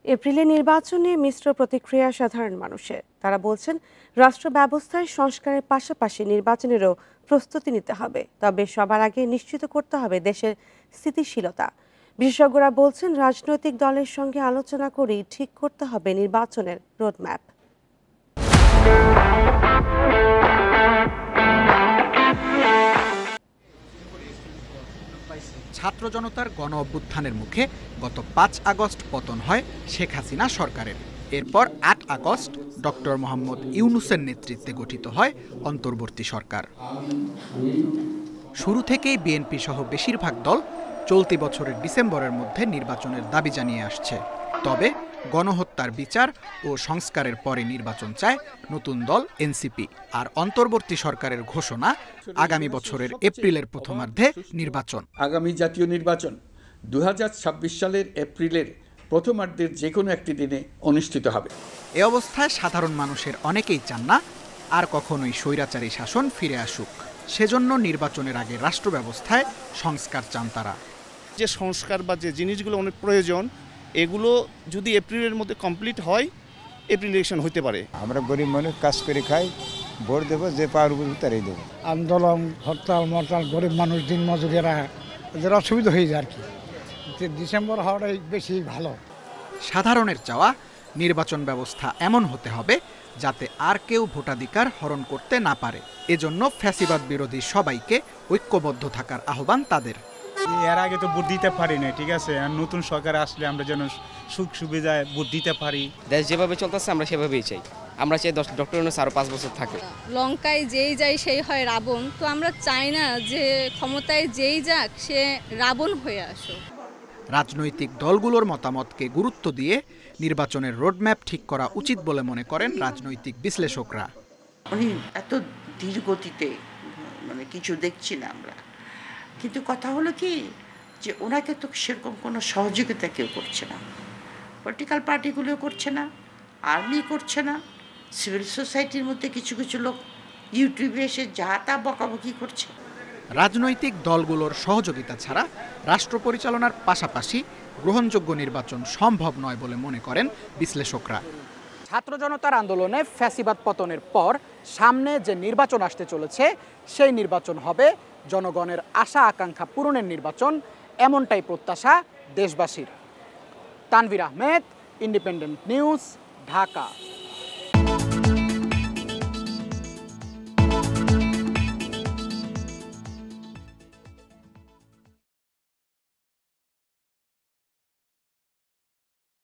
এপ্রিলে নির্বাচনে মিশ্র প্রতিক্রিয়া সাধারণ মানুষের। তারা বলছেন রাষ্ট্র ব্যবস্থায় সংস্কারের পাশাপাশি নির্বাচনেরও প্রস্তুতি নিতে হবে, তবে সবার আগে নিশ্চিত করতে হবে দেশের স্থিতিশীলতা। বিশেষজ্ঞরা বলছেন রাজনৈতিক দলের সঙ্গে আলোচনা করেই ঠিক করতে হবে নির্বাচনের রোডম্যাপ। ছাত্র জনতার গণ অভ্যুত্থানের মুখে গত ৫ আগস্ট পতন হয় শেখ হাসিনা সরকারের। এরপর ৮ আগস্ট ডক্টর মোহাম্মদ ইউনূসের নেতৃত্বে গঠিত হয় অন্তর্বর্তী সরকার। শুরু থেকেই বিএনপি সহ বেশিরভাগ দল চলতি বছরের ডিসেম্বরের মধ্যে নির্বাচনের দাবি জানিয়ে আসছে। তবে গণহত্যার বিচার ও সংস্কারের পরে নির্বাচন চায় নতুন দল এনসিপি। আর অন্তর্বর্তী সরকারের ঘোষণা আগামী বছরের এপ্রিলের প্রথমার্ধে নির্বাচন। আগামী জাতীয় নির্বাচন 2026 সালের এপ্রিলের প্রথমার্ধের যে কোনো একটি দিনে অনুষ্ঠিত হবে। এ অবস্থায় সাধারণ মানুষের অনেকেই চান না আর কখনোই স্বৈরাচারী শাসন ফিরে আসুক। সেজন্য নির্বাচনের আগে রাষ্ট্র ব্যবস্থায় সংস্কার চান তারা। যে সংস্কার বা যে জিনিসগুলো অনেক প্রয়োজন, এগুলো যদি এপ্রিলের মধ্যে কমপ্লিট হয়, এপ্রিল ইলেকশন হতে পারে। আমরা গরিব মানুষ, কাজ করে খাই, ভোট দেবো, যে পারবো তারাই দেবো। আন্দোলন, হরতাল মরতাল, গরিব মানুষ, দিন মজুরিয়ারা এদের অসুবিধা হয়ে যায় আর কি। ডিসেম্বর হওয়াটাই বেশি ভালো। সাধারণের চাওয়া নির্বাচন ব্যবস্থা এমন হতে হবে যাতে আর কেউ ভোটাধিকার হরণ করতে না পারে। এজন্য ফ্যাসিবাদ বিরোধী সবাইকে ঐক্যবদ্ধ থাকার আহ্বান তাদের। এর আগে তো ভোট দিতে পারি না, ঠিক আছে, আর নতুন সরকার আসলে আমরা যেন সুখ সুবিধায় ভোট দিতে পারি। দেশ যেভাবে চলতেছে আমরা সেভাবেই চাই। আমরা চাই ডক্টর ইউনূস আরো 5 বছর থাকে। লঙ্কায় যেই যায় সেই হয় রাবণ, তো আমরা চাই না যে ক্ষমতায় যেই যাক সে রাবণ হয়ে আসুক। রাজনৈতিক দলগুলোর মতামতকে গুরুত্ব দিয়ে নির্বাচনের রোডম্যাপ ঠিক করা উচিত বলে মনে করেন রাজনৈতিক বিশ্লেষকরা। উনি এত ধীর গতিতে কিছু দেখছি না আমরা, কিন্তু কথা হলো কি যে ওনাকে তো সেরকম কোনো সহযোগিতা কেউ করছে না। পলিটিক্যাল পার্টিগুলোও করছে না, আর্মি করছে না, সিভিল সোসাইটির মধ্যে কিছু কিছু লোক ইউটিউবে এসে যা তা বকাবকি করছে। রাজনৈতিক দলগুলোর সহযোগিতা ছাড়া রাষ্ট্র পরিচালনার পাশাপাশি গ্রহণযোগ্য নির্বাচন সম্ভব নয় বলে মনে করেন বিশ্লেষকরা। ছাত্র জনতার আন্দোলনে ফ্যাসিবাদ পতনের পর সামনে যে নির্বাচন আসতে চলেছে সেই নির্বাচন হবে জনগণের আশা আকাঙ্ক্ষা পূরণের নির্বাচন, এমনটাই প্রত্যাশা দেশবাসীর। Tanvir Ahmed, independent news, Dhaka.